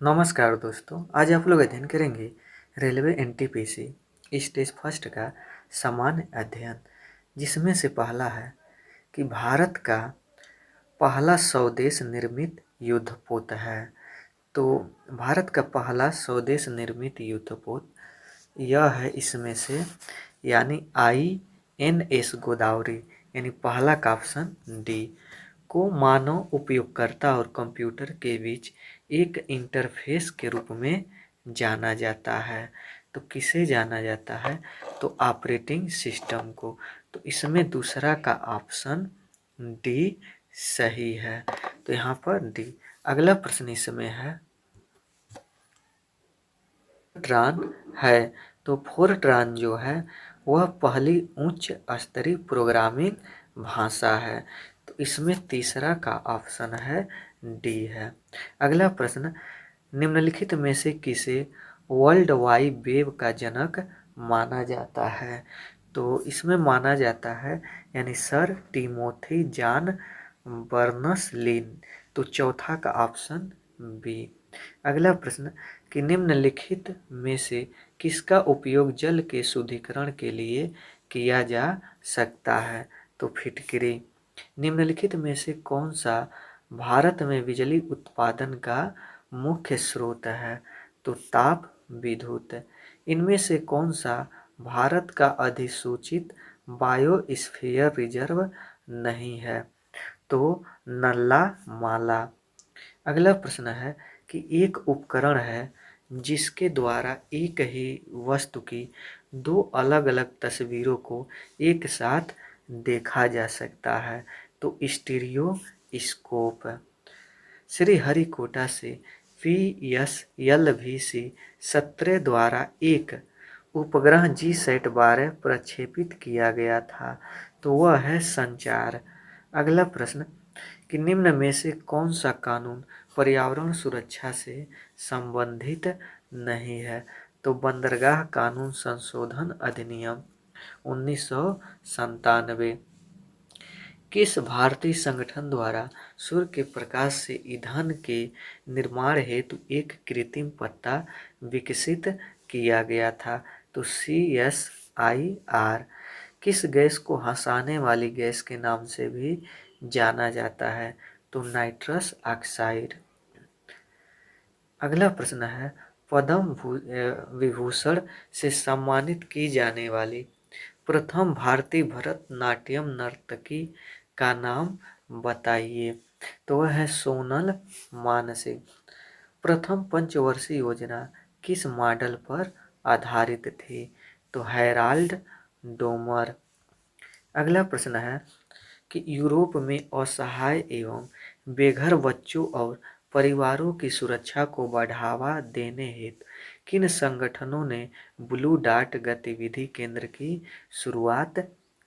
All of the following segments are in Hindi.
नमस्कार दोस्तों, आज आप लोग अध्ययन करेंगे रेलवे एनटीपीसी स्टेज फर्स्ट का सामान्य अध्ययन, जिसमें से पहला है कि भारत का पहला स्वदेश निर्मित युद्धपोत है। तो भारत का पहला स्वदेश निर्मित युद्धपोत यह है इसमें से, यानी INS गोदावरी, यानी पहला का ऑप्शन डी को मानव उपयोगकर्ता और कंप्यूटर के बीच एक इंटरफेस के रूप में जाना जाता है। तो किसे जाना जाता है? तो ऑपरेटिंग सिस्टम को। तो इसमें दूसरा का ऑप्शन डी सही है। तो यहाँ पर डी। अगला प्रश्न इसमें है, फोरट्रान है। तो फोरट्रान जो है वह पहली उच्च स्तरीय प्रोग्रामिंग भाषा है। तो इसमें तीसरा का ऑप्शन है डी है। अगला प्रश्न, निम्नलिखित में से किसे वर्ल्ड वाइड वेब का जनक माना जाता है? तो इसमें माना जाता है, यानी सर टिमोथी जॉन बर्नस-ली। तो चौथा का ऑप्शन बी। अगला प्रश्न कि निम्नलिखित में से किसका उपयोग जल के शुद्धिकरण के लिए किया जा सकता है? तो फिटकरी। निम्नलिखित में से कौन सा भारत में बिजली उत्पादन का मुख्य स्रोत है? तो ताप विद्युत। इनमें से कौन सा भारत का अधिसूचित बायोस्फीयर रिजर्व नहीं है? तो नल्ला माला। अगला प्रश्न है कि एक उपकरण है जिसके द्वारा एक ही वस्तु की दो अलग अलग तस्वीरों को एक साथ देखा जा सकता है। तो स्टीरियोस्कोप। श्रीहरिकोटा से PSLV-17 द्वारा एक उपग्रह GSAT-12 प्रक्षेपित किया गया था। तो वह है संचार। अगला प्रश्न कि निम्न में से कौन सा कानून पर्यावरण सुरक्षा से संबंधित नहीं है? तो बंदरगाह कानून संशोधन अधिनियम 1997। किस भारतीय संगठन द्वारा सूर्य के प्रकाश से ईंधन के निर्माण हेतु एक कृत्रिम पत्ता विकसित किया गया था? तो CSIR। किस गैस को हंसाने वाली गैस के नाम से भी जाना जाता है? तो नाइट्रस ऑक्साइड। अगला प्रश्न है, पद्म विभूषण से सम्मानित की जाने वाली प्रथम भारतीय भरतनाट्यम नर्तकी का नाम बताइए। तो वह है सोनल मानसिंह। प्रथम पंचवर्षीय योजना किस मॉडल पर आधारित थी? तो हैराल्ड डोमर। अगला प्रश्न है कि यूरोप में असहाय एवं बेघर बच्चों और परिवारों की सुरक्षा को बढ़ावा देने हेतु किन संगठनों ने ब्लू डार्ट गतिविधि केंद्र की शुरुआत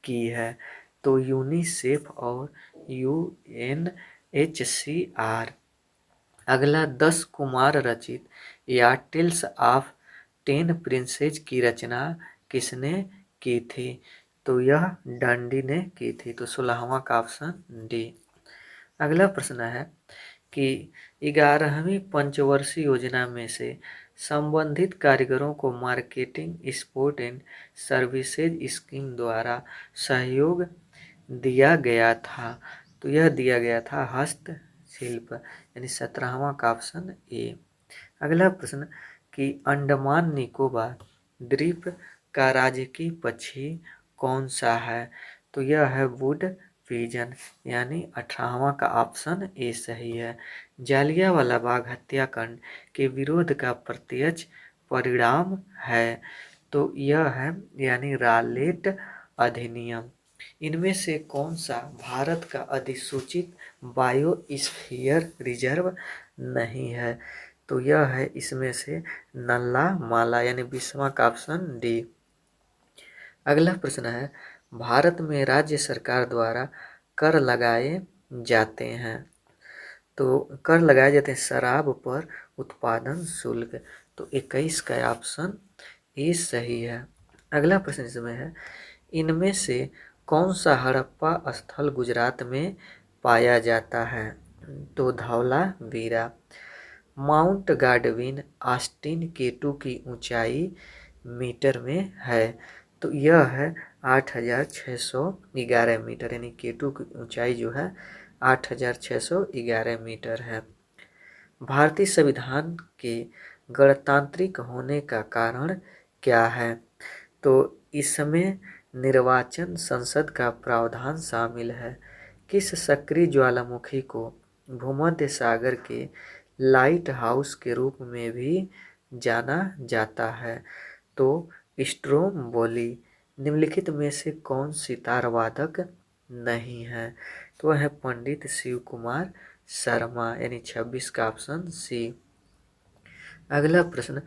की है? तो यूनिसेफ और UNHCR। अगला, 10 कुमार रचित या टेल्स ऑफ 10 प्रिंसेज की रचना किसने की थी? तो यह डांडी ने की थी। तो 16वां का ऑप्शन डी। अगला प्रश्न है कि 11वीं पंचवर्षीय योजना में से संबंधित कारीगरों को marketing sport and services scheme द्वारा सहयोग दिया गया था। तो यह दिया गया था हस्तशिल्प, यानी 17वां का ऑप्शन ए। अगला प्रश्न कि अंडमान निकोबार द्वीप का राजकीय पक्षी कौन सा है? तो यह है वुड पिजन, यानी 18वां का ऑप्शन ए सही है। जालियांवाला बाग हत्याकांड के विरोध का प्रत्यक्ष परिणाम है? तो यह है, यानी रालेट अधिनियम। इनमें से कौन सा भारत का अधिसूचित बायोस्फीयर रिजर्व नहीं है? तो यह है इसमें से नल्ला माला, यानी 20वां का ऑप्शन डी। अगला प्रश्न है, भारत में राज्य सरकार द्वारा कर लगाए जाते हैं। तो कर लगाए जाते हैं शराब पर उत्पादन शुल्क। तो 21 का ऑप्शन ए सही है। अगला प्रश्न इसमें है, इनमें से कौन सा हड़प्पा स्थल गुजरात में पाया जाता है? तो धौलावीरा। माउंट गार्डविन ऑस्टिन केटू की ऊंचाई मीटर में है। तो यह है 8611 मीटर, यानी केटू की ऊंचाई जो है 8611 मीटर है। भारतीय संविधान के गणतांत्रिक होने का कारण क्या है? तो इसमें निर्वाचन संसद का प्रावधान शामिल है। किस सक्रिय ज्वालामुखी को भूमध्य सागर के लाइट हाउस के रूप में भी जाना जाता है? तो स्ट्रोम्बोली। निम्नलिखित में से कौन सितार वादक नहीं है? तो वह है पंडित शिव कुमार शर्मा, यानी 26 का ऑप्शन सी। अगला प्रश्न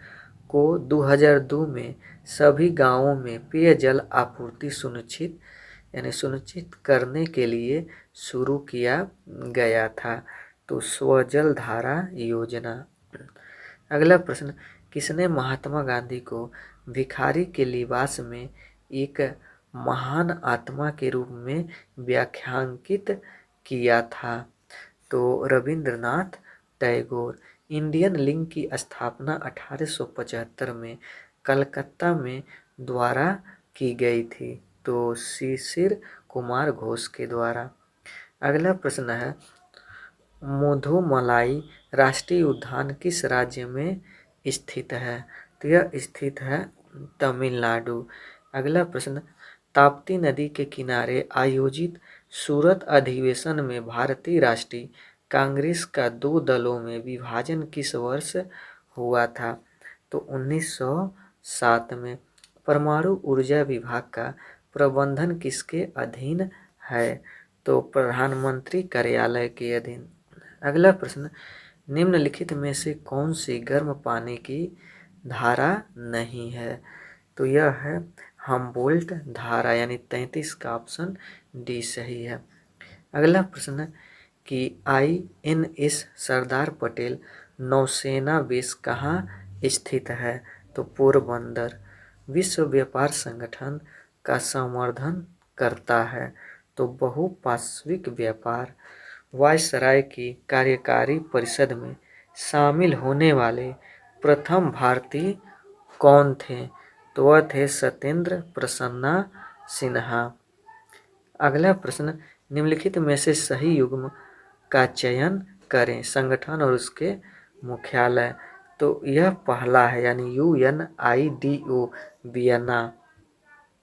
को 2002 में सभी गांवों में पेयजल आपूर्ति सुनिश्चित करने के लिए शुरू किया गया था। तो स्वजल धारा योजना। अगला प्रश्न, किसने महात्मा गांधी को भिखारी के लिबास में एक महान आत्मा के रूप में व्याख्यायित किया था? तो रविंद्रनाथ टैगोर। इंडियन लिंग की स्थापना 1875 में कलकत्ता में द्वारा की गई थी। तो शिशिर कुमार घोष के द्वारा। अगला प्रश्न है, मुधुमलाई राष्ट्रीय उद्यान किस राज्य में स्थित है? तो यह स्थित है तमिलनाडु। अगला प्रश्न, ताप्ती नदी के किनारे आयोजित सूरत अधिवेशन में भारतीय राष्ट्रीय कांग्रेस का 2 दलों में विभाजन किस वर्ष हुआ था? तो 1907 में। परमाणु ऊर्जा विभाग का प्रबंधन किसके अधीन है? तो प्रधानमंत्री कार्यालय के अधीन। अगला प्रश्न, निम्नलिखित में से कौन सी गर्म पानी की धारा नहीं है? तो यह है हम्बोल्ट धारा, यानी 33 का ऑप्शन डी सही है। अगला प्रश्न कि INS सरदार पटेल नौसेना बेस कहाँ स्थित है? तो पोरबंदर। विश्व व्यापार संगठन का संवर्धन करता है। तो बहुपार्श्विक व्यापार। वायसराय की कार्यकारी परिषद में शामिल होने वाले प्रथम भारतीय कौन थे? तो वह थे सत्येंद्र प्रसन्ना सिन्हा। अगला प्रश्न, निम्नलिखित में से सही युग्म का चयन करें, संगठन और उसके मुख्यालय। तो यह पहला है, यानी UNIDO वियना।